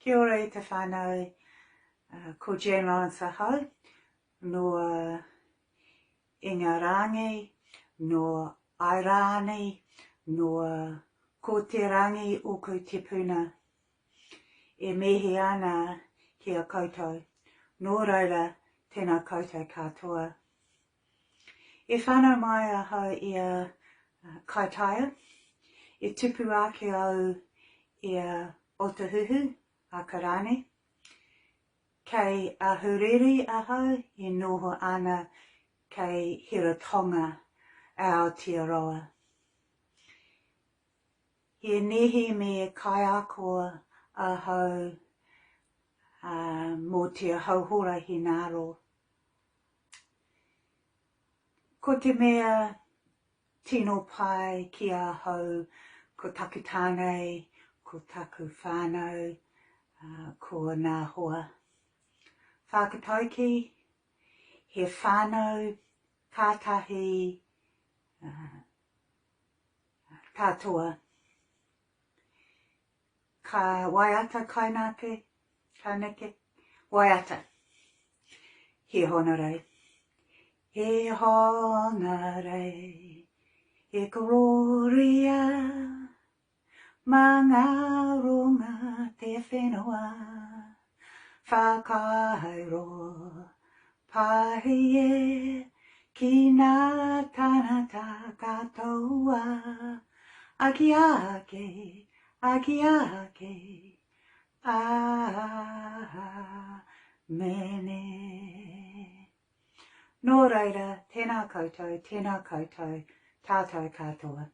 Kia ora I te whānau, ko Jane Lawrence ahau, no Ingarangi, no Airani, no ko te rangi o ko te puna. E mihi ana ki a koutou, nō reira tēnā koutou katoa. E whānau mai ahau I a kaitaia, e tupu ake au I a Otahuhu, a Karani. Kei Ahuriri ahau, I noho ana kei Hiratonga a Aotearoa. He nehi me kai akoa ahau mō te hauhora hinaro. Ko te mea tino pai ki ahau, ko taku tānei, ko taku whānau, ko ngā hoa. Whakatauki, he whānau, kātahi, katoa. Ka waiata kainake, kaineke, waiata. He hona rei. He hona rei, he kororia, mā ngā ronga te whenua, whakairo, pahi e, ki nā tānata katoa, aki ake, mene. Nō reira, tēnā koutou, tātou katoa.